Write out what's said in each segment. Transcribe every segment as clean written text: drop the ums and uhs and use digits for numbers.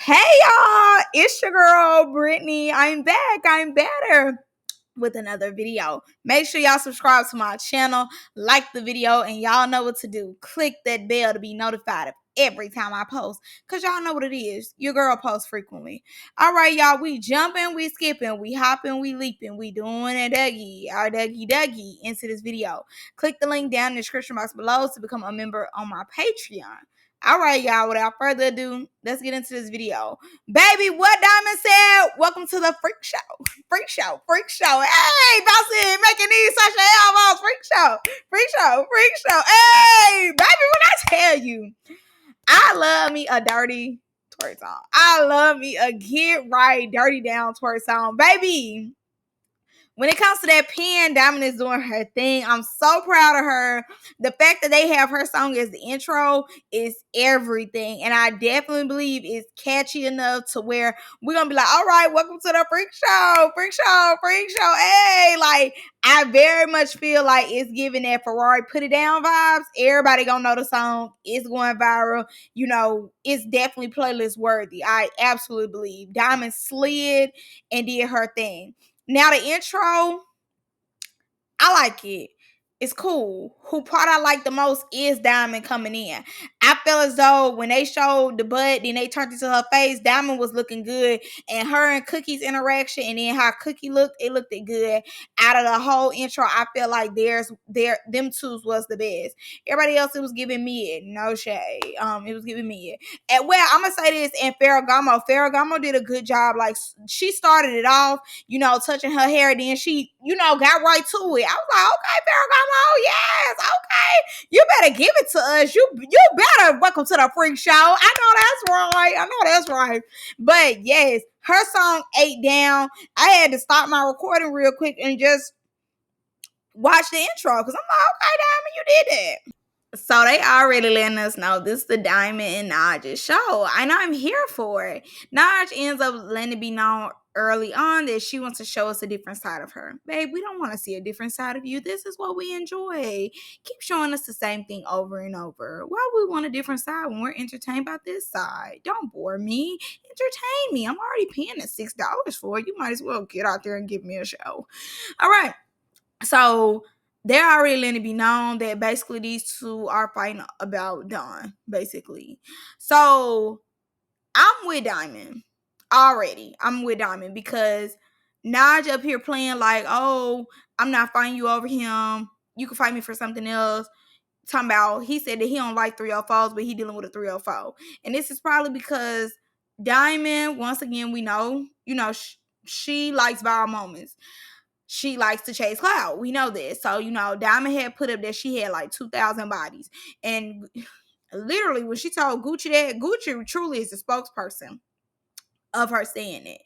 Hey y'all, it's your girl Brittany. I'm back. I'm better with another video. Make sure y'all subscribe to my channel, like the video, and y'all know what to do. Click that bell to be notified of every time I post, because y'all know what it is. Your girl posts frequently. All right, y'all, we jumping, we skipping, we hopping, we leaping, we doing a our Dougie into this video. Click the link down in the description box below to become a member on my Patreon. All right, y'all, without further ado, let's get into this video. Baby, what Diamond said? Welcome to the freak show. Freak show. Hey, Bossy, making these such elbows. Freak show. Hey, baby, when I tell you, I love me a dirty twerk song. I love me a get right, dirty down twerk song. Baby, when it comes to that pen, Diamond is doing her thing. I'm so proud of her. The fact that they have her song as the intro is everything. And I definitely believe it's catchy enough to where we're going to be like, all right, welcome to the freak show. Hey, like, I very much feel like it's giving that Ferrari Put It Down vibes. Everybody going to know the song. It's going viral. You know, it's definitely playlist worthy. I absolutely believe. Diamond slid and did her thing. Now the intro, I like it. It's cool. Who part I like the most is Diamond coming in. I feel as though when they showed the butt, then they turned into her face, Diamond was looking good. And her and Cookie's interaction, and then how Cookie looked, it looked good. Out of the whole intro, I feel like them twos was the best. Everybody else, it was giving mid. No shade. It was giving mid. And well, I'm gonna say this, and Ferragamo did a good job. Like, she started it off, you know, touching her hair, then she, you know, got right to it. I was like, okay, Ferragamo, yes, okay. You better give it to us. You better welcome to the freak show. I know that's right. But yes, her song ate down. I had to stop my recording real quick and just watch the intro, because I'm like, okay, Diamond, you did that. So they already letting us know this is the Diamond and Naj's show. And I'm here for it. Naj ends up letting it be known early on that she wants to show us a different side of her. Babe, we don't want to see a different side of you. This is what we enjoy. Keep showing us the same thing over and over. Why would we want a different side when we're entertained by this side? Don't bore me. Entertain me. I'm already paying the $6 for it. You might as well get out there and give me a show. All right. So they're already letting it be known that basically these two are fighting about Dawn, basically. So I'm with Diamond already. I'm with Diamond because Naj up here playing like, oh, I'm not fighting you over him. You can fight me for something else. Talking about, he said that he don't like 304s, but he dealing with a 304. And this is probably because Diamond, once again, we know, she likes viral moments. She likes to chase clout. We know this. So, Diamond had put up that she had like 2,000 bodies. And literally, when she told Gucci that, Gucci truly is the spokesperson of her saying it.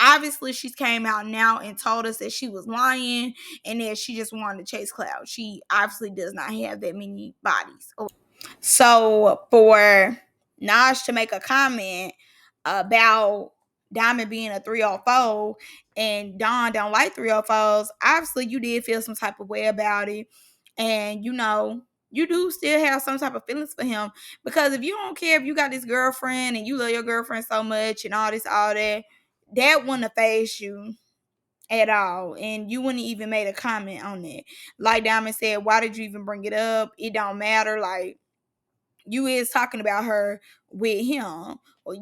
Obviously she's came out now and told us that she was lying and that she just wanted to chase clout. She obviously does not have that many bodies. So for Naj to make a comment about Diamond being a 304 and Dawn don't like 304s, obviously you did feel some type of way about it. And you do still have some type of feelings for him, because if you don't care if you got this girlfriend and you love your girlfriend so much and all that wouldn't have phased you at all, and you wouldn't even made a comment on it. Like Diamond said, why did you even bring it up? It don't matter. Like, you is talking about her with him, or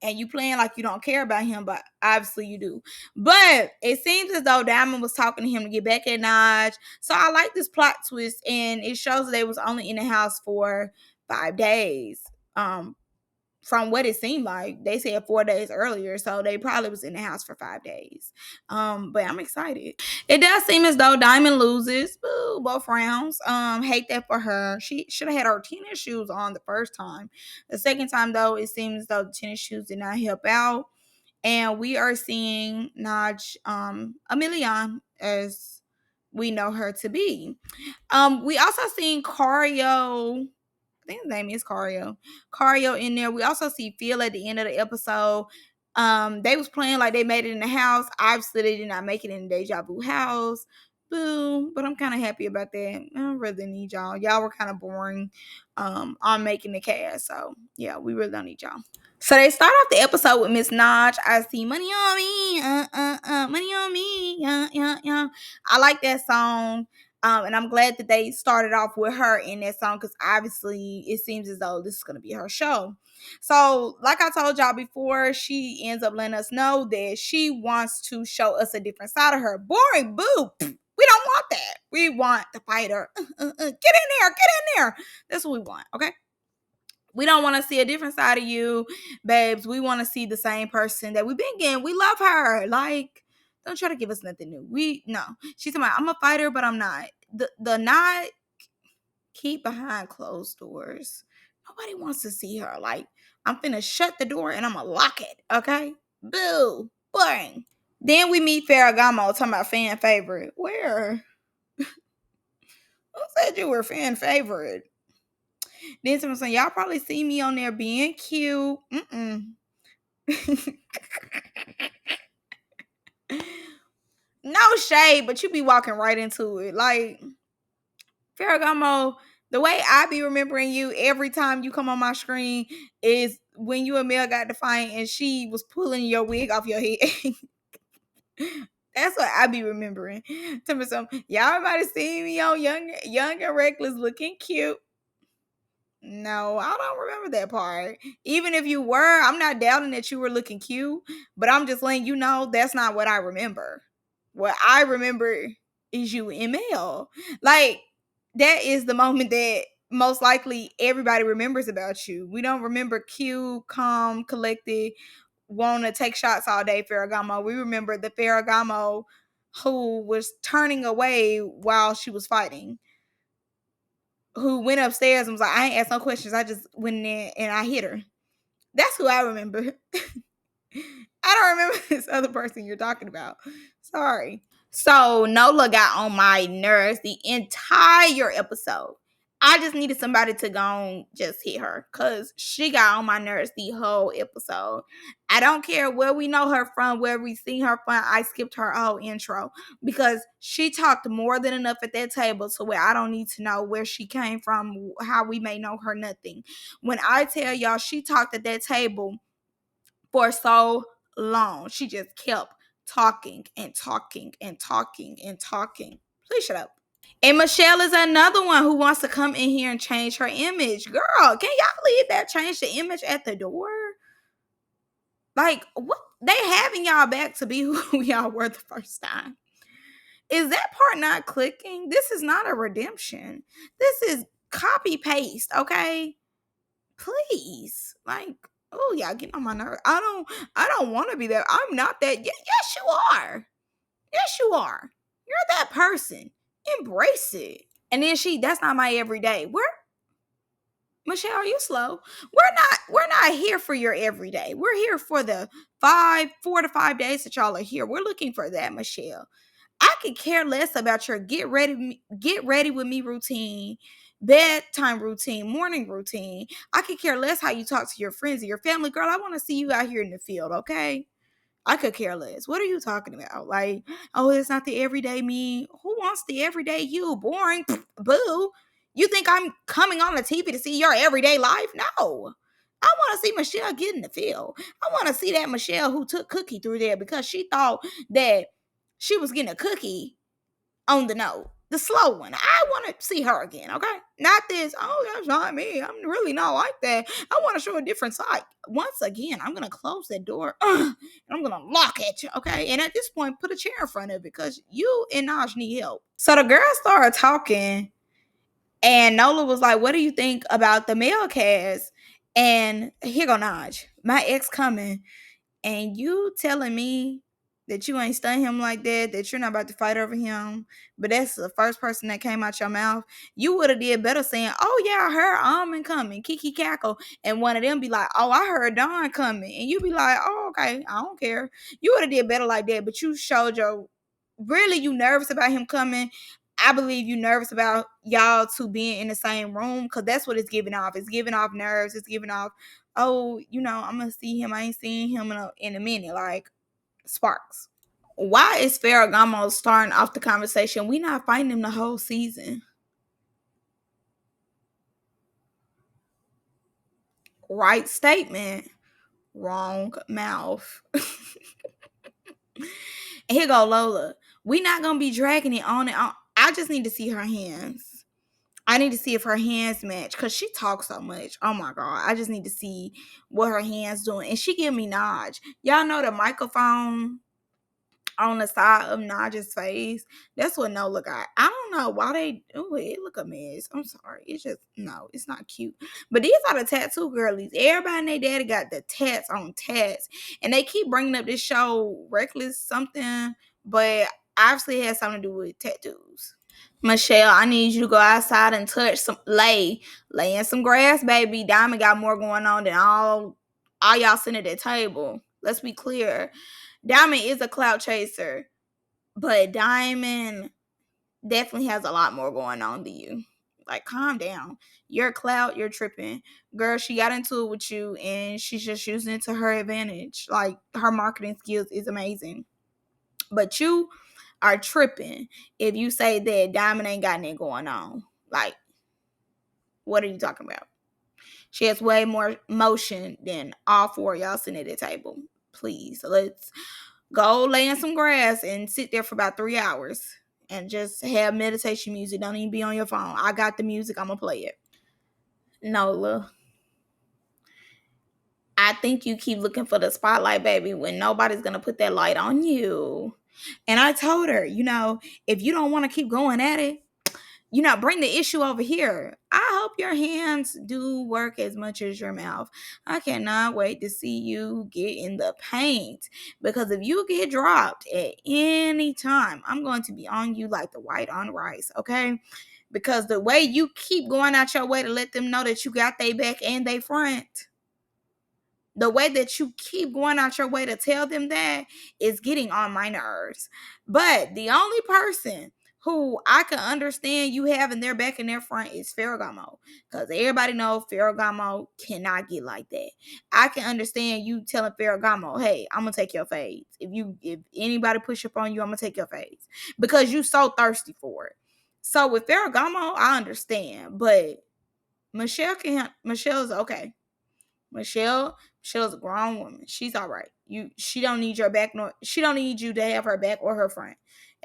and you playing like you don't care about him, but obviously you do. But it seems as though Diamond was talking to him to get back at Naj. So I like this plot twist, and it shows that they was only in the house for 5 days. From what it seemed like, they said 4 days earlier, so they probably was in the house for 5 days. But I'm excited. It does seem as though Diamond loses. Boo, both rounds. Hate that for her. She should have had her tennis shoes on the first time. The second time, though, it seems as though the tennis shoes did not help out. And we are seeing Naj, a million, as we know her to be. We also seen Cario. I think his name is Cario in there. We also see Phil at the end of the episode. They was playing like they made it in the house. Obviously, they did not make it in the Deja Vu house. Boo. But I'm kind of happy about that. I don't really need y'all. Y'all were kind of boring on making the cast. So, yeah, we really don't need y'all. So they start off the episode with Miss Notch. I see money on me, money on me, I like that song. And I'm glad that they started off with her in that song because obviously it seems as though this is gonna be her show. So, like I told y'all before, she ends up letting us know that she wants to show us a different side of her. Boring, boo. We don't want that. We want the fighter. Get in there, get in there. That's what we want, okay? We don't want to see a different side of you, babes. We want to see the same person that we've been getting. We love her. Like, don't try to give us nothing new. No. She's talking about, I'm a fighter, but I'm not. The not keep behind closed doors. Nobody wants to see her. Like, I'm finna shut the door and I'm gonna lock it. Okay? Boo. Boring. Then we meet Ferragamo talking about fan favorite. Where? Who said you were fan favorite? Then someone saying, y'all probably see me on there being cute. No shade, but you be walking right into it. Like, Ferragamo, the way I be remembering you every time you come on my screen is when you and Mel got to fight and she was pulling your wig off your head. That's what I be remembering. Tell me something. Y'all might have seen me on Young and Reckless looking cute. No, I don't remember that part. Even if you were, I'm not doubting that you were looking cute, but I'm just letting you know that's not what I remember. What I remember is you and Mel. Like, that is the moment that most likely everybody remembers about you. We don't remember cute, calm, collected, want to take shots all day Ferragamo. We remember the Ferragamo who was turning away while she was fighting, who went upstairs and was like, I ain't asked no questions. I just went in there and I hit her. That's who I remember. I don't remember this other person you're talking about. Sorry. So Nola got on my nerves the entire episode. I just needed somebody to go and just hit her because she got on my nerves the whole episode. I don't care where we know her from, where we seen her from. I skipped her whole intro because she talked more than enough at that table to where I don't need to know where she came from, how we may know her, nothing. When I tell y'all she talked at that table for so long, she just kept talking and talking and talking and talking. Please shut up. And Michelle is another one who wants to come in here and change her image. Girl, can y'all leave that change the image at the door? Like, what? They having y'all back to be who y'all were the first time. Is that part not clicking? This is not a redemption. This is copy paste, okay? Please. Like, oh, y'all getting on my nerve. I don't want to be that. I'm not that. Yes, you are. Yes, you are. You're that person. Embrace it. And then that's not my everyday. Michelle, are you slow? We're not here for your everyday. We're here for the 4 to 5 days that y'all are here. We're looking for that, Michelle. I could care less about your get ready with me routine, bedtime routine, morning routine. I could care less how you talk to your friends and your family. Girl, I want to see you out here in the field, okay? I could care less. What are you talking about? Like, oh, it's not the everyday me. Who wants the everyday you? Boring. Boo. You think I'm coming on the TV to see your everyday life? No. I want to see Michelle get in the field. I want to see that Michelle who took Cookie through there because she thought that she was getting a cookie on the note. The slow one. I want to see her again, okay? Not this, oh, that's not me. I'm really not like that. I want to show a different side. Once again, I'm going to close that door and I'm going to lock it, okay? And at this point, put a chair in front of it because you and Naj need help. So the girl started talking and Nola was like, what do you think about the male cast? And here go Naj, my ex coming. And you telling me that you ain't stun him like that you're not about to fight over him, but that's the first person that came out your mouth. You would have did better saying, oh yeah, I heard Almond coming, Kiki cackle, and one of them be like, oh, I heard Dawn coming, and you be like, oh, okay, I don't care. You would have did better like that, but you showed your, really, you nervous about him coming. I believe you nervous about y'all two being in the same room because that's what it's giving off. It's giving off nerves. It's giving off, oh, I'm gonna see him. I ain't seen him in a minute. Like, sparks. Why is Ferragamo starting off the conversation? We not fighting him the whole season. Right statement. wrong mouth. Here go Lola. We not gonna be dragging it on and on. I just need to see her hands. I need to see if her hands match because she talks so much. Oh my god. I just need to see what her hands doing. And she give me nudge. Y'all know the microphone on the side of Naj's face. That's what Nola got. I don't know why they do it. It look a mess. I'm sorry. It's just no, it's not cute. But these are the tattoo girlies. Everybody and their daddy got the tats on tats. And they keep bringing up this show Reckless something, but obviously it has something to do with tattoos. Michelle, I need you to go outside and touch lay in some grass, baby. Diamond got more going on than all y'all sitting at that table. Let's be clear. Diamond is a clout chaser, but Diamond definitely has a lot more going on than you. Like, calm down. You're clout, you're tripping. Girl, she got into it with you and she's just using it to her advantage. Like, her marketing skills is amazing. But you are tripping if you say that Diamond ain't got nothing going on. Like, what are you talking about? She has way more motion than all four of y'all sitting at the table. Please, let's go lay in some grass and sit there for about 3 hours and just have meditation music. Don't even be on your phone. I got the music. I'm going to play it. Nola, I think you keep looking for the spotlight, baby, when nobody's going to put that light on you. And I told her, if you don't want to keep going at it, bring the issue over here. I hope your hands do work as much as your mouth. I cannot wait to see you get in the paint, because if you get dropped at any time, I'm going to be on you like the white on rice, okay? Because the way you keep going out your way to let them know that you got they back and they front, the way that you keep going out your way to tell them that is getting on my nerves. But the only person who I can understand you having their back and their front is Ferragamo. Because everybody knows Ferragamo cannot get like that. I can understand you telling Ferragamo, hey, I'm going to take your fades. If anybody push up on you, I'm going to take your fades. Because you so thirsty for it. So with Ferragamo, I understand. But Michelle's okay. Michelle's a grown woman. She's all right. She don't need your back, nor she don't need you to have her back or her front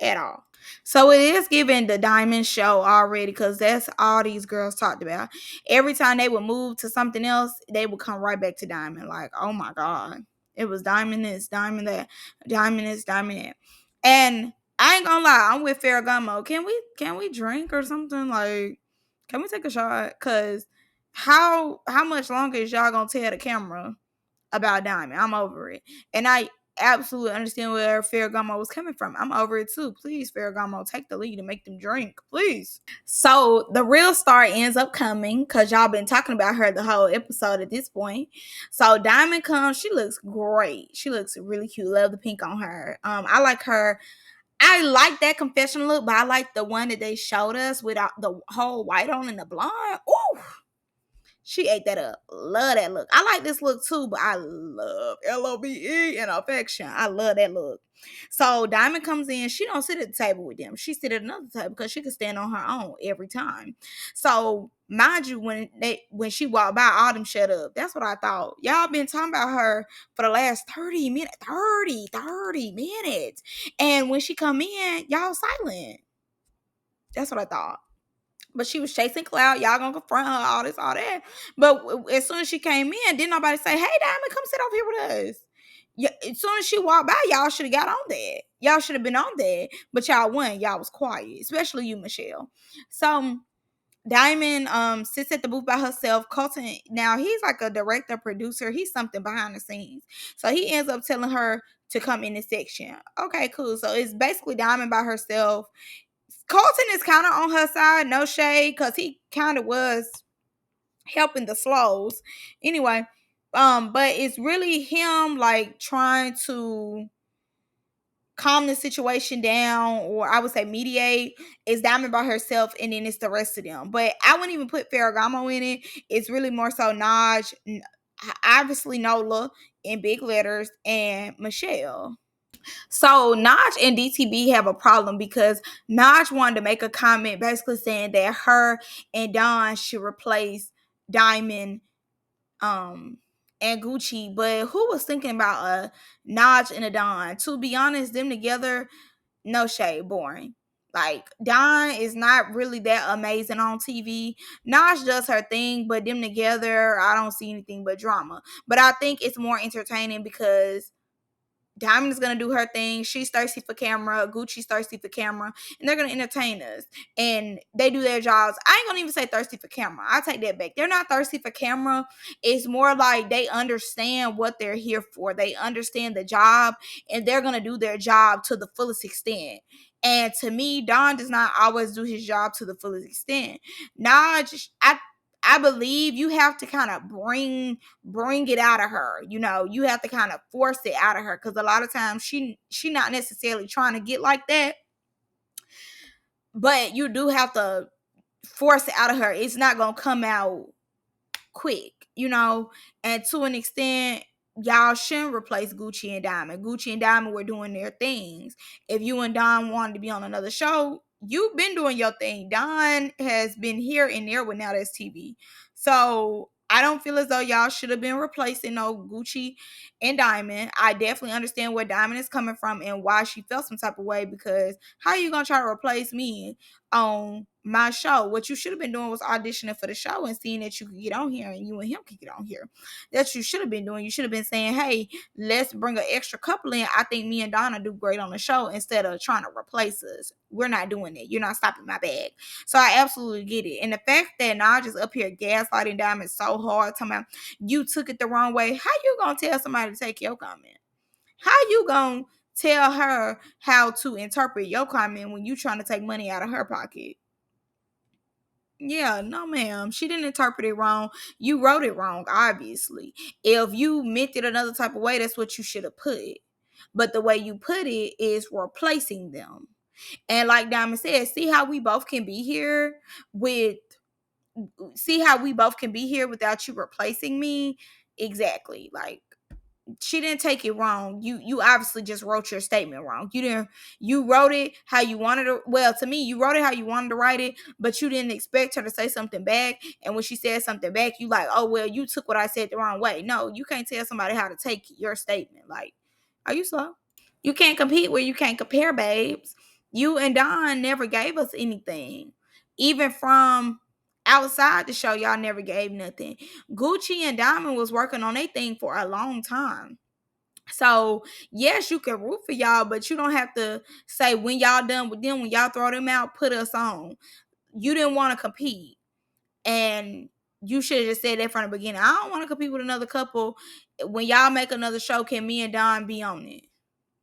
at all. So it is giving the Diamond show already, because that's all these girls talked about. Every time they would move to something else, they would come right back to Diamond. Like, oh my god, it was Diamond this, Diamond that, Diamond this, Diamond that. And I ain't gonna lie, I'm with Ferragamo. Can we drink or something? Like, can we take a shot? Cause how much longer is y'all gonna tell the camera about Diamond? I'm over it. And I absolutely understand where Ferragamo was coming from. I'm over it too. Please, Ferragamo, take the lead and make them drink, please. So the real star ends up coming, because y'all been talking about her the whole episode at this point. So Diamond comes. She looks great. She looks really cute. Love the pink on her. I like her. I like that confession look, but I like the one that they showed us without the whole white on and the blonde. Ooh, she ate that up. Love that look. I like this look too, but I love LOBE and affection. I love that look. So Diamond comes in. She don't sit at the table with them. She sit at another table because she can stand on her own every time. So mind you, when she walked by, all them shut up. That's what I thought. Y'all been talking about her for the last 30 minutes. 30 minutes. And when she come in, y'all silent. That's what I thought. But she was chasing clout. Y'all gonna confront her, all this, all that. But as soon as she came in, didn't nobody say, hey, Diamond, come sit over here with us. Yeah, as soon as she walked by, y'all should have got on that. Y'all should have been on that. But y'all won. Y'all was quiet, especially you, Michelle. So Diamond sits at the booth by herself. Colton, now he's like a director, producer. He's something behind the scenes. So he ends up telling her to come in this section. Okay, cool. So it's basically Diamond by herself. Colton is kind of on her side, no shade, because he kind of was helping the slows. Anyway, but it's really him like trying to calm the situation down, or I would say mediate. Is Diamond by herself, and then it's the rest of them. But I wouldn't even put Ferragamo in it. It's really more so Naj, obviously Nola in big letters, and Michelle. So Naj and DTB have a problem because Naj wanted to make a comment basically saying that her and Don should replace Diamond and Gucci, but who was thinking about a Naj and a Don? To be honest, them together, no shade, boring. Like Don is not really that amazing on TV. Naj does her thing, but them together, I don't see anything but drama. But I think it's more entertaining because Diamond is gonna do her thing. She's thirsty for camera. Gucci's thirsty for camera, and they're gonna entertain us. And they do their jobs. I ain't gonna even say thirsty for camera. I take that back. They're not thirsty for camera. It's more like they understand what they're here for. They understand the job, and they're gonna do their job to the fullest extent. And to me, Don does not always do his job to the fullest extent. Naj, I believe you have to kind of bring it out of her. You know, you have to kind of force it out of her, because a lot of times she not necessarily trying to get like that, but you do have to force it out of her. It's not gonna come out quick, you know. And to an extent, y'all shouldn't replace Gucci and Diamond. Gucci and Diamond were doing their things. If you and Don wanted to be on another show, you've been doing your thing. Don has been here and there with Now That's TV. So I don't feel as though y'all should have been replacing no Gucci and Diamond. I definitely understand where Diamond is coming from and why she felt some type of way, because how you gonna try to replace me on my show? What you should have been doing was auditioning for the show and seeing that you could get on here and you and him could get on here. That's what you should have been doing. You should have been saying, hey, let's bring an extra couple in. I think me and Donna do great on the show, instead of trying to replace us. We're not doing it. You're not stopping my bag. So I absolutely get it. And the fact that Naj is up here gaslighting Diamond so hard, talking about you took it the wrong way. How you gonna tell somebody to take your comment? How you gonna tell her how to interpret your comment when you trying to take money out of her pocket? Yeah, no, ma'am. She didn't interpret it wrong. You wrote it wrong, obviously. If you meant it another type of way, that's what you should have put. But the way you put it is replacing them. And like Diamond said, with see how we both can be here without you replacing me? Exactly. Like, she didn't take it wrong. You obviously just wrote your statement wrong. You wrote it how you wanted to. Well, to me, you wrote it how you wanted to write it, but you didn't expect her to say something back. And when she said something back, you like, oh well, you took what I said the wrong way. No, you can't tell somebody how to take your statement. Like, are you slow? You can't compete where you can't compare, babes. You and Don never gave us anything. Even from outside the show, y'all never gave nothing. Gucci and Diamond was working on their thing for a long time. So yes, you can root for y'all, but you don't have to say when y'all done with them, when y'all throw them out, put us on. You didn't want to compete. And you should have just said that from the beginning. I don't want to compete with another couple. When y'all make another show, can me and Don be on it?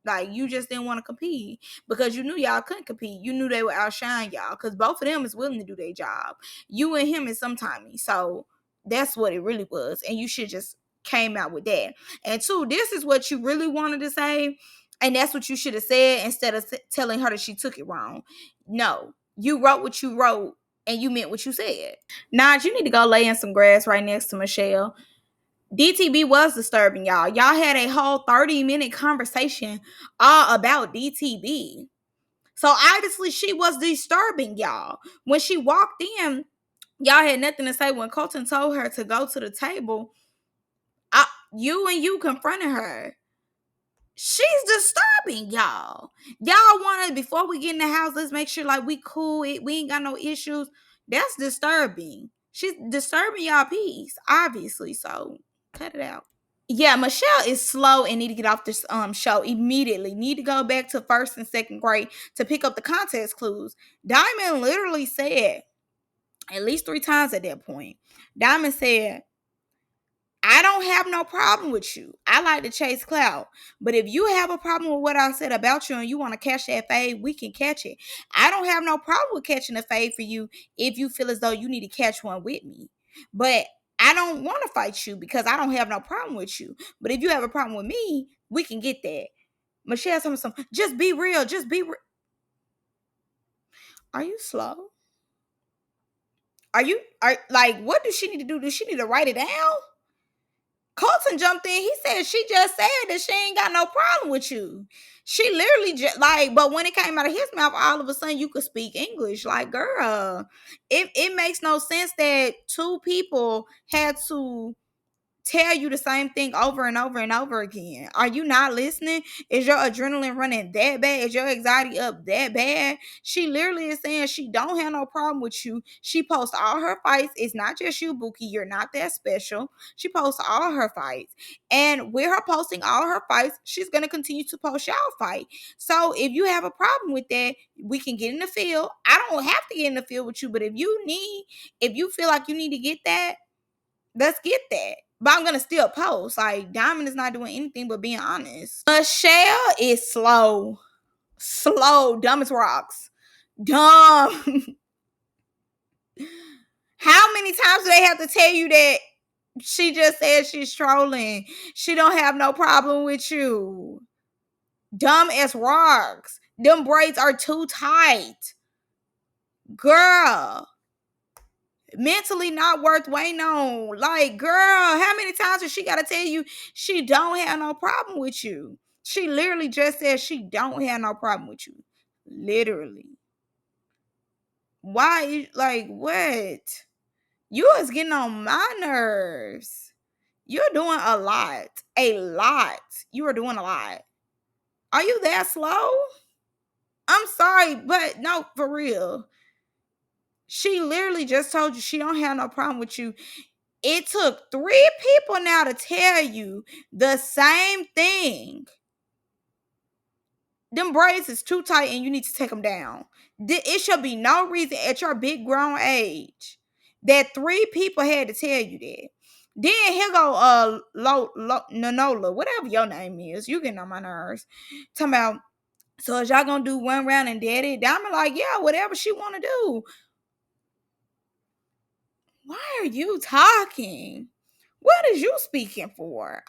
Like, you just didn't want to compete because you knew y'all couldn't compete. You knew they would outshine y'all because both of them is willing to do their job. You and him is sometimes. So that's what it really was. And you should just came out with that. And two, this is what you really wanted to say. And that's what you should have said instead of telling her that she took it wrong. No, you wrote what you wrote and you meant what you said. Naj, you need to go lay in some grass right next to Michelle. DTB was disturbing, y'all. Y'all had a whole 30-minute conversation all about DTB. So obviously she was disturbing y'all. When she walked in, y'all had nothing to say. When Colton told her to go to the table, you confronted her. She's disturbing y'all. Y'all wanted, before we get in the house, let's make sure like we cool, we ain't got no issues. That's disturbing. She's disturbing y'all peace, obviously. So cut it out. Yeah, Michelle is slow and need to get off this show immediately. Need to go back to first and second grade to pick up the context clues. Diamond literally said at least 3 times at that point. Diamond said, I don't have no problem with you. I like to chase clout. But if you have a problem with what I said about you and you want to catch that fade, we can catch it. I don't have no problem with catching a fade for you if you feel as though you need to catch one with me. But I don't want to fight you because I don't have no problem with you. But if you have a problem with me, we can get that. Michelle told me something. Just be real. Just be real. Are you slow? Are like, what does she need to do? Does she need to write it down? Colton jumped in. He said she just said that she ain't got no problem with you. She literally just like, but when it came out of his mouth, all of a sudden you could speak English. Like, girl, it makes no sense that two people had to tell you the same thing over and over and over again? Are you not listening? Is your adrenaline running that bad? Is your anxiety up that bad? She literally is saying she don't have no problem with you. She posts all her fights. It's not just you, Bookie. You're not that special. She posts all her fights. And with her posting all her fights, she's going to continue to post y'all fight. So if you have a problem with that, we can get in the field. I don't have to get in the field with you, but if you feel like you need to get that, let's get that. But I'm gonna still post. Like, Diamond is not doing anything but being honest. Michelle is slow. Dumb as rocks. Dumb. How many times do they have to tell you that she just said she's trolling? She don't have no problem with you. Dumb as rocks. Them braids are too tight. Girl. Mentally not worth waiting on. Like, girl, how many times does she gotta tell you she don't have no problem with you? She literally just said she don't have no problem with you. Literally. Why? Like, what? You is getting on my nerves. You're doing a lot. A lot. You are doing a lot. Are you that slow? I'm sorry, but no, for real. She literally just told you she don't have no problem with you. It took 3 people now to tell you the same thing. Them braids is too tight and you need to take them down. It should be no reason at your big grown age that 3 people had to tell you that. Then here go Nola, whatever your name is. You getting on my nerves. Talking about, so is y'all gonna do one round and dead it? I'm like, yeah, whatever she wanna do. Why are you talking? What is you speaking for?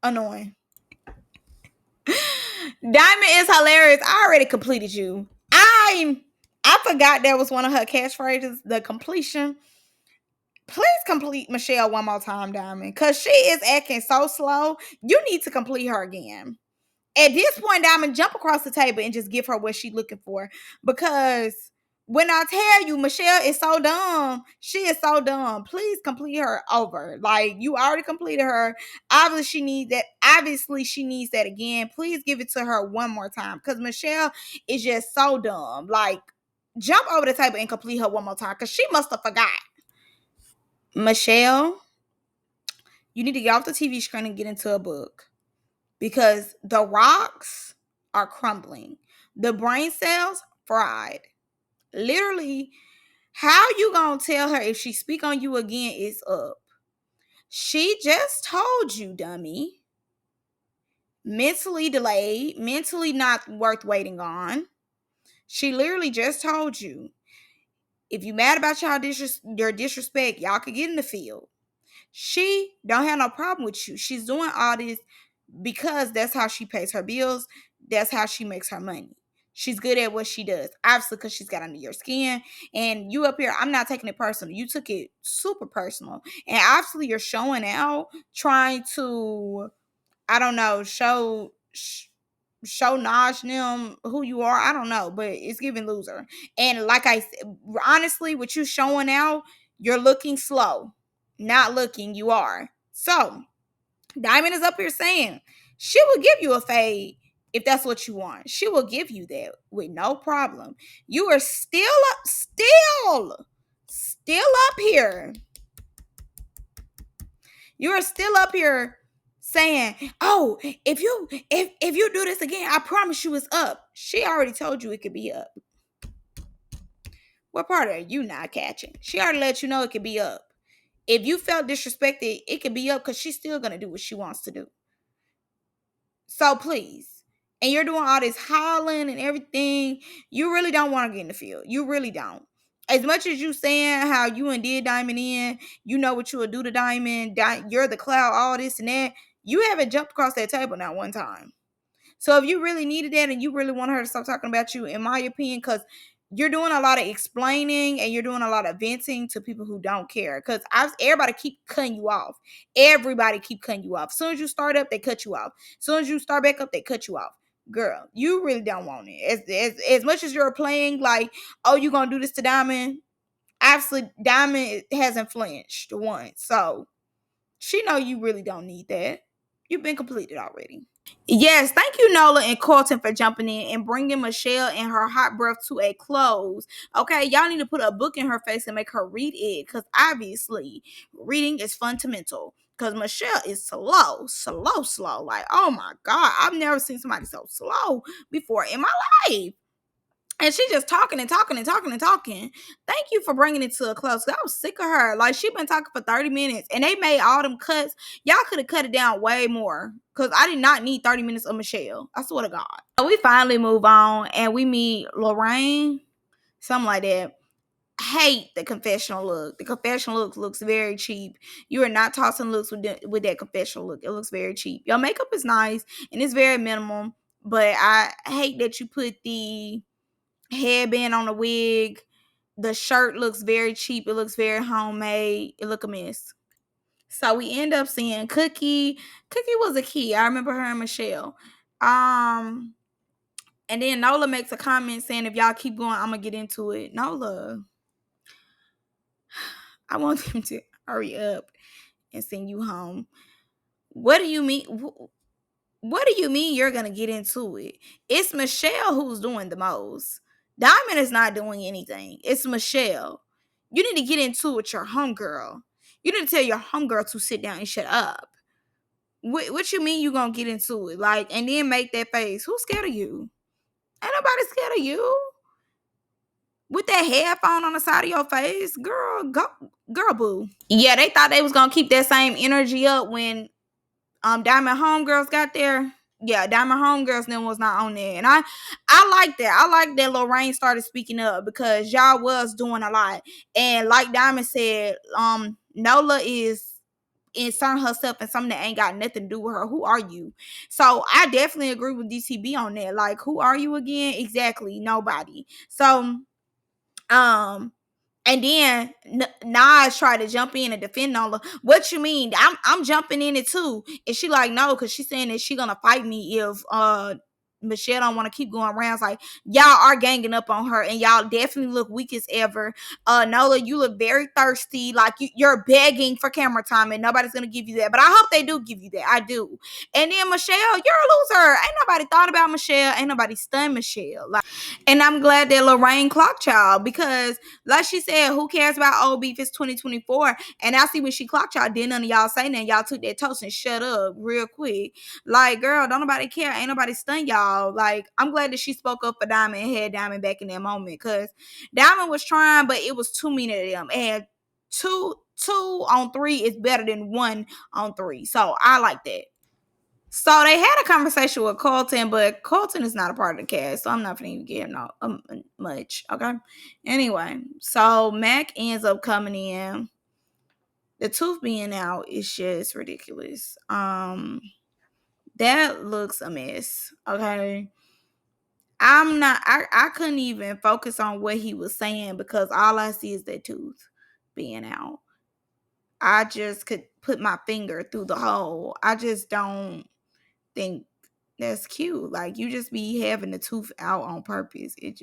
Annoying. Diamond is hilarious. I already completed you. I forgot that was one of her catchphrases, the completion. Please complete Michelle one more time, Diamond, because she is acting so slow. You need to complete her again. At this point, Diamond, jump across the table and just give her what she's looking for. Because when I tell you, Michelle is so dumb. She is so dumb. Please complete her over. Like, you already completed her. Obviously, she needs that again. Please give it to her one more time. Because Michelle is just so dumb. Like, jump over the table and complete her one more time. Because she must have forgot. Michelle, you need to get off the TV screen and get into a book. Because the rocks are crumbling. The brain cells fried. Literally, how you gonna tell her if she speak on you again is up? She just told you, dummy. Mentally delayed, mentally not worth waiting on. She literally just told you. If you mad about your disrespect, y'all could get in the field. She don't have no problem with you. She's doing all this because that's how she pays her bills. That's how she makes her money. She's good at what she does. Obviously, because she's got under your skin. And you up here, I'm not taking it personal. You took it super personal. And obviously, you're showing out, trying to, I don't know, show Naj them who you are. I don't know, but it's giving loser. And like I said, honestly, with you showing out, you're looking slow. Not looking, you are. So, Diamond is up here saying she will give you a fade if that's what you want. She will give you that with no problem. You are still up here. You are still up here saying, "Oh, if you do this again, I promise you it's up." She already told you it could be up. What part are you not catching? She already let you know it could be up. If you felt disrespected, it could be up because she's still gonna do what she wants to do. So please. And you're doing all this hollering and everything. You really don't want to get in the field. You really don't. As much as you saying how you and did Diamond in, you know what you would do to Diamond, you're the clout, all this and that. You haven't jumped across that table not one time. So if you really needed that and you really want her to stop talking about you, in my opinion, because you're doing a lot of explaining and you're doing a lot of venting to people who don't care. Because everybody keep cutting you off. Everybody keep cutting you off. As soon as you start up, they cut you off. As soon as you start back up, they cut you off. Girl, you really don't want it. As much as you're playing like, oh, you gonna do this to Diamond? Obviously, Diamond hasn't flinched once. So She know you really don't need that. You've been completed already. Yes, thank you, Nola and Colton, for jumping in and bringing Michelle and her hot breath to a close. Okay, y'all need to put a book in her face and make her read it, because obviously reading is fundamental. Because Michelle is slow. Like, oh my God, I've never seen somebody so slow before in my life. And she just talking and talking and talking and talking. Thank you for bringing it to a close. I was sick of her. Like, she been talking for 30 minutes and they made all them cuts. Y'all could have cut it down way more, because I did not need 30 minutes of Michelle. I swear to God. So we finally move on and we meet Lorraine, something like that. Hate the confessional look. The confessional look looks very cheap. You are not tossing looks with that confessional look. It looks very cheap. Your makeup is nice and it's very minimal, but I hate that you put the headband on the wig. The shirt looks very cheap. It looks very homemade. It look a mess. So we end up seeing Cookie. Cookie was a key. I remember her and Michelle. And then Nola makes a comment saying, if y'all keep going, I'm gonna get into it. Nola, I want them to hurry up and send you home. What do you mean? What do you mean you're gonna get into it? It's Michelle who's doing the most. Diamond is not doing anything. It's Michelle. You need to get into it with your homegirl. You need to tell your homegirl to sit down and shut up. What you mean you gonna get into it? Like, and then make that face. Who's scared of you? Ain't nobody scared of you. With that headphone on the side of your face, girl, go, girl, boo. Yeah, they thought they was gonna keep that same energy up when Diamond Homegirls got there. Yeah, Diamond Homegirls then was not on there. And I like that. I like that Lorraine started speaking up, because y'all was doing a lot. And like Diamond said, Nola is inserting herself in something that ain't got nothing to do with her. Who are you? So I definitely agree with DTB on that. Like, who are you again? Exactly. Nobody. So and then Nas tried to jump in and defend Nola. What you mean? I'm jumping in it too. And she like, no, because she's saying that she gonna fight me if Michelle don't want to keep going around. It's like, y'all are ganging up on her and y'all definitely look weak as ever. Nola, you look very thirsty. Like, you're begging for camera time and nobody's gonna give you that. But I hope they do give you that. I do. And then Michelle, you're a loser. Ain't nobody thought about Michelle. Ain't nobody stunned Michelle. Like, and I'm glad that Lorraine clocked y'all, because like she said, who cares about old beef? It's 2024. And I see when she clocked y'all, didn't none of y'all say nothing. Y'all took that toast and shut up real quick. Like, girl, don't nobody care. Ain't nobody stun y'all. Like, I'm glad that she spoke up for Diamond and had Diamond back in that moment, because Diamond was trying, but it was too many of them. And two on three is better than 1 on 3. So I like that. So they had a conversation with Colton, but Colton is not a part of the cast, so I'm not going to give him no much. Okay. Anyway, so Mac ends up coming in. The tooth being out is just ridiculous. That looks a mess. Okay. I couldn't even focus on what he was saying, because all I see is that tooth being out. I just could put my finger through the hole. I just don't think that's cute. Like, you just be having the tooth out on purpose. It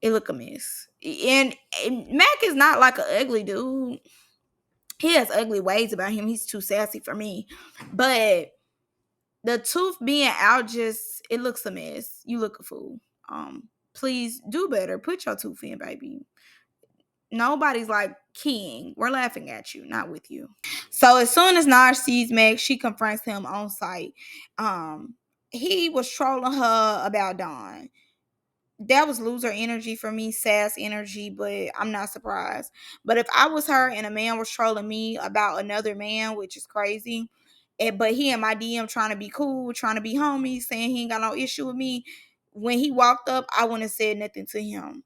look a mess. And Mac is not like an ugly dude. He has ugly ways about him. He's too sassy for me. But the tooth being out, just, it looks a mess. You look a fool. Please do better. Put your tooth in, baby. Nobody's like, King, we're laughing at you, not with you. So as soon as Naj sees Meg, she confronts him on site. He was trolling her about Dawn. That was loser energy for me, sass energy, but I'm not surprised. But if I was her and a man was trolling me about another man, which is crazy, but he in my DM trying to be cool, trying to be homies, saying he ain't got no issue with me, when he walked up, I wouldn't have said nothing to him.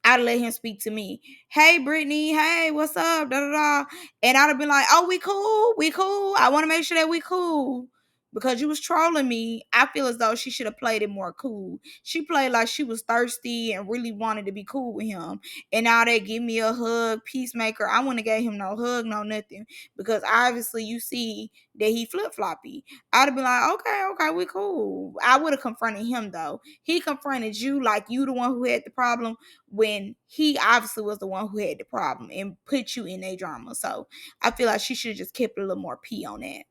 I'd let him speak to me. Hey, Brittany. Hey, what's up? Da da da. And I'd have been like, oh, we cool. We cool. I want to make sure that we cool. because you was trolling me. I feel as though she should have played it more cool. She played like she was thirsty and really wanted to be cool with him. And now they give me a hug, peacemaker. I wouldn't have gave him no hug, no nothing. Because obviously you see that he flip-floppy. I'd have been like, okay, we cool. I would have confronted him though. He confronted you like you the one who had the problem when he obviously was the one who had the problem and put you in a drama. So I feel like she should have just kept a little more pee on that.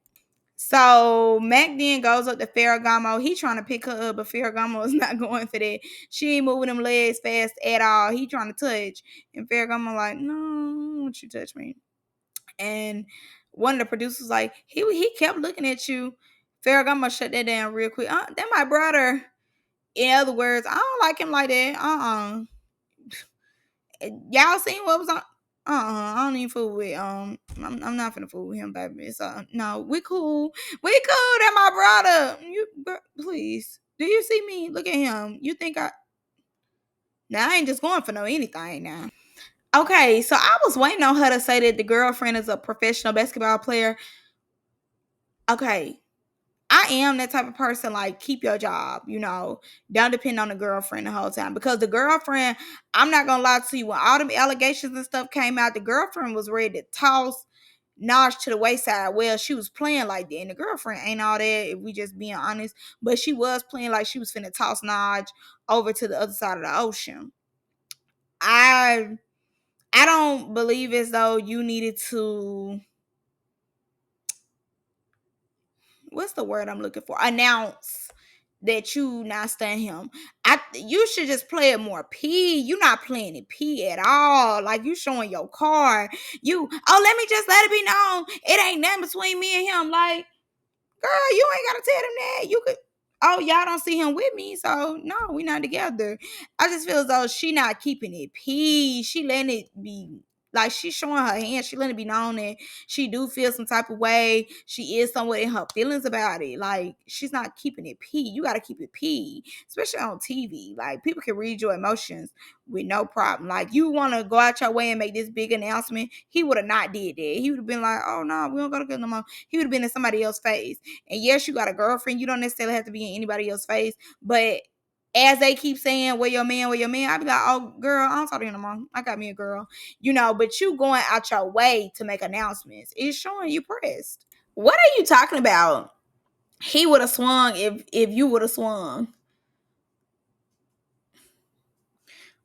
So Mac then goes up to Ferragamo. He trying to pick her up, but Ferragamo is not going for that. She ain't moving them legs fast at all. He trying to touch. And Ferragamo like, no, I don't want you to touch me. And one of the producers like, he kept looking at you. Ferragamo shut that down real quick. That my brother. In other words, I don't like him like that. Y'all seen what was on? I don't even fool with I'm not finna fool with him, baby. So no, we cool. We cool. That my brother. Please. Do you see me? Look at him. You think now I ain't just going for no anything now. Okay, so I was waiting on her to say that the girlfriend is a professional basketball player. Okay, I am that type of person, like, keep your job, don't depend on the girlfriend the whole time. Because the girlfriend, I'm not gonna lie to you, when all them allegations and stuff came out, the girlfriend was ready to toss Naj to the wayside. Well, she was playing like that, and the girlfriend ain't all that, if we just being honest, but she was playing like she was finna toss Naj over to the other side of the ocean. I don't believe as though you needed to, what's the word I'm looking for? Announce that you not stand him. You should just play it more P. You not playing it P at all. Like, you showing your card. Let me just let it be known. It ain't nothing between me and him. Like, girl, you ain't gotta tell them that. You could. Oh, y'all don't see him with me, so no, we not together. I just feel as though she not keeping it P. She letting it be like she's showing her hand. She letting it be known that she do feel some type of way. She is somewhat in her feelings about it. Like, she's not keeping it P. You gotta keep it P, especially on TV. Like, people can read your emotions with no problem. Like, you want to go out your way and make this big announcement. He would have not did that. He would have been like, oh no, we don't gotta get no more. He would have been in somebody else's face. And yes, you got a girlfriend. You don't necessarily have to be in anybody else's face. But as they keep saying, where your man, I'd be like, oh, girl, I don't talk to you no more. I got me a girl. But you going out your way to make announcements. It's showing you pressed. What are you talking about? He would have swung if you would have swung.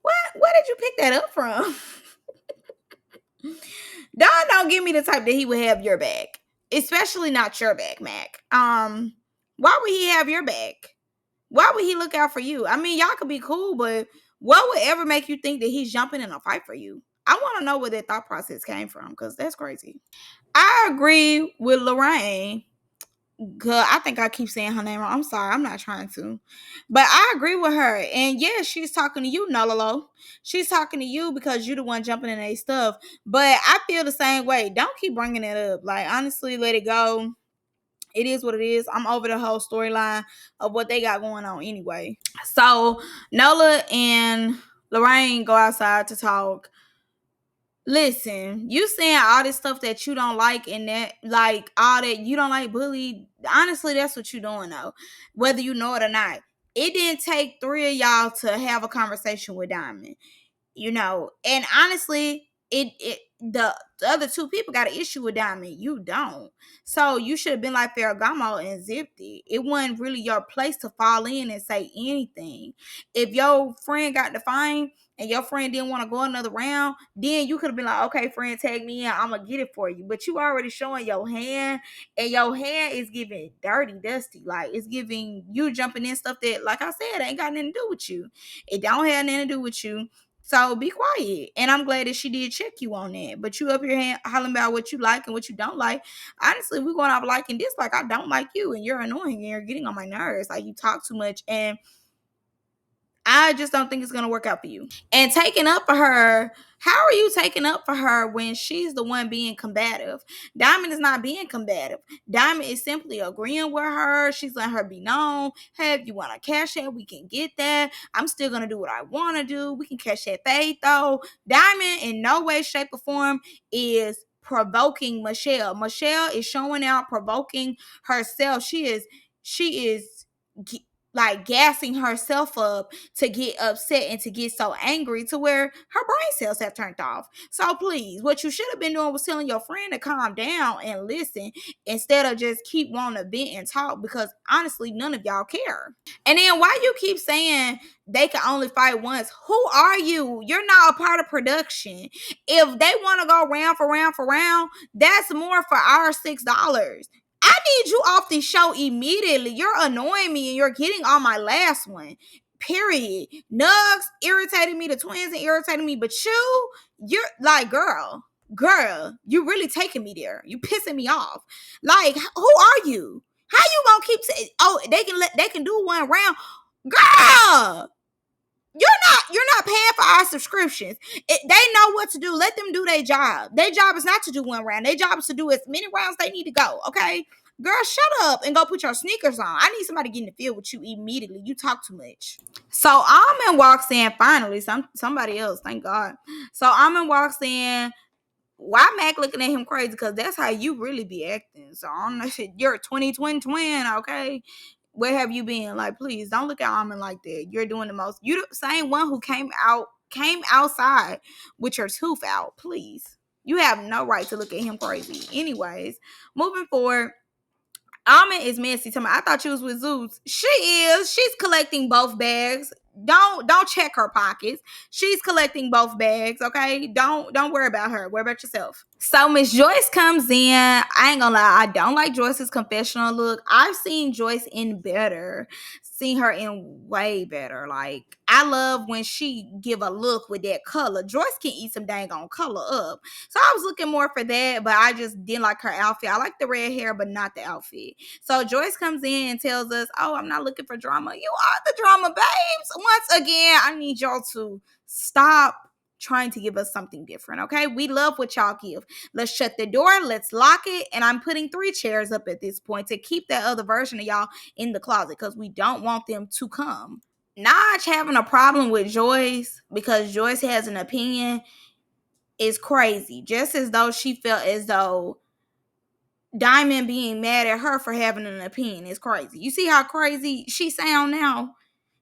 What? Where did you pick that up from? Don don't give me the type that he would have your back. Especially not your back, Mac. Why would he have your back? Why would he look out for you? I mean, y'all could be cool, but what would ever make you think that he's jumping in a fight for you? I want to know where that thought process came from, because that's crazy. I agree with Lorraine. Good. I think I keep saying her name wrong. I'm sorry. I'm not trying to. But I agree with her. And yeah, she's talking to you, Nola. She's talking to you because you're the one jumping in their stuff. But I feel the same way. Don't keep bringing it up. Like, honestly, let it go. It is what it is. I'm over the whole storyline of what they got going on anyway. So Nola and Lorraine go outside to talk. Listen, you saying all this stuff that you don't like, and that, like, all that you don't like bully. Honestly, that's what you're doing though, whether you know it or not. It didn't take three of y'all to have a conversation with Diamond. And honestly, the other two people got an issue with Diamond. You don't. So you should have been like Ferragamo and zipped it. It wasn't really your place to fall in and say anything. If your friend got the fine and your friend didn't want to go another round, then you could have been like, okay, friend, tag me in, I'm gonna get it for you. But you already showing your hand, and your hand is giving dirty, dusty. Like, it's giving you jumping in stuff that, like I said, ain't got nothing to do with you. It don't have nothing to do with you. So be quiet. And I'm glad that she did check you on that. But you up here hollering about what you like and what you don't like. Honestly, we're going off like and dislike. I don't like you, and you're annoying, and you're getting on my nerves. Like, you talk too much, and I just don't think it's going to work out for you. And taking up for her, how are you taking up for her when she's the one being combative? Diamond is not being combative. Diamond is simply agreeing with her. She's letting her be known. Hey, if you want to cash that, we can get that. I'm still going to do what I want to do. We can cash that fade though. Diamond in no way, shape, or form is provoking Michelle. Michelle is showing out, provoking herself. She is like gassing herself up to get upset and to get so angry to where her brain cells have turned off. So please, what you should have been doing was telling your friend to calm down and listen instead of just keep wanting to vent and talk, because honestly, none of y'all care. And then why you keep saying they can only fight once? Who are you? You're not a part of production. If they want to go round for round for round, that's more for our $6. I need you off the show immediately. You're annoying me and you're getting on my last one. Period. Nugs irritated me. The twins irritated me. But you're like, girl, you really taking me there. You pissing me off. Like, who are you? How you gonna keep saying, oh, they can do one round? Girl, you're not paying for our subscriptions. They know what to do. Let them do their job. Their job is not to do one round. Their job is to do as many rounds they need to go. Okay, girl, shut up and go put your sneakers on. I need somebody to get in the field with you immediately. You talk too much. So Almond walks in finally. Somebody else, thank God. So Almond walks in. Why Mac looking at him crazy? Because that's how you really be acting. So I don't know. You're a 2020 twin, okay? Where have you been? Like, please don't look at Almond like that. You're doing the most. You the same one who came outside with your tooth out. Please, you have no right to look at him crazy. Anyways, moving forward. Almond is messy. Tell me, I thought you was with Zeus. She is. She's collecting both bags. Don't check her pockets. She's collecting both bags. Okay. Don't worry about her. Worry about yourself. So Miss Joyce comes in. I ain't gonna lie. I don't like Joyce's confessional look. I've seen Joyce in better. Seen her in way better. Like, I love when she give a look with that color. Joyce can eat some dang on color up. So I was looking more for that, but I just didn't like her outfit. I like the red hair, but not the outfit. So Joyce comes in and tells us, oh, I'm not looking for drama. You are the drama, babes. Once again, I need y'all to stop trying to give us something different, okay? We love what y'all give. Let's shut the door. Let's lock it. And I'm putting 3 chairs up at this point to keep that other version of y'all in the closet because we don't want them to come. Naj having a problem with Joyce because Joyce has an opinion is crazy. Just as though she felt as though Diamond being mad at her for having an opinion is crazy. You see how crazy she sound now?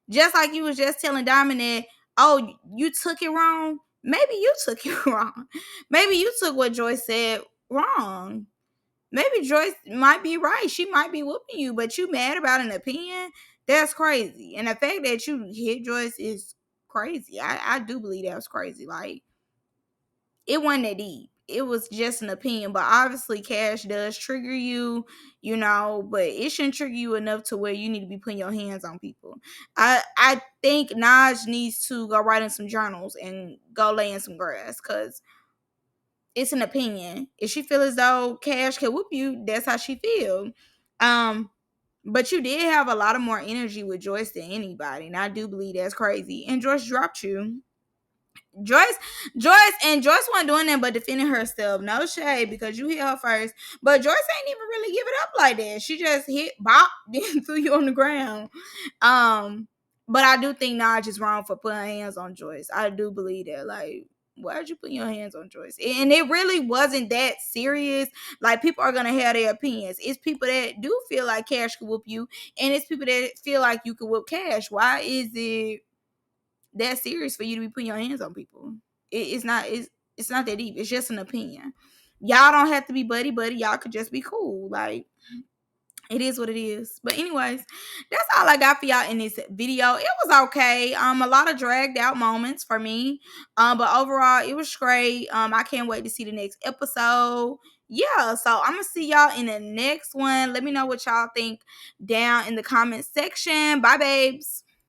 Just like you was just telling Diamond that, oh, you took it wrong. Maybe you took it wrong. Maybe you took what Joyce said wrong. Maybe Joyce might be right. She might be whooping you, but you mad about an opinion? That's crazy. And the fact that you hit Joyce is crazy. I do believe that was crazy. Like, it wasn't that deep. It was just an opinion. But obviously, cash does trigger you, but it shouldn't trigger you enough to where you need to be putting your hands on people. I think Naj needs to go write in some journals and go lay in some grass because it's an opinion. If she feel as though cash can whoop you, that's how she feel. But you did have a lot of more energy with Joyce than anybody, and I do believe that's crazy. And Joyce dropped you. Joyce wasn't doing that but defending herself. No shade because you hit her first. But Joyce ain't even really give it up like that. She just hit bop, then threw you on the ground. But I do think Naj is wrong for putting hands on Joyce. I do believe that. Like, why'd you put your hands on Joyce? And it really wasn't that serious. Like, people are gonna have their opinions. It's people that do feel like Cash could whoop you, and it's people that feel like you could whoop Cash. Why is it that serious for you to be putting your hands on people? It's not that deep. It's just an opinion. Y'all don't have to be buddy. Y'all could just be cool. Like, it is what it is. But anyways, that's all I got for y'all in this video. It was okay. A lot of dragged out moments for me. But overall, it was great. I can't wait to see the next episode. Yeah, so I'm gonna see y'all in the next one. Let me know what y'all think down in the comment section. Bye, babes.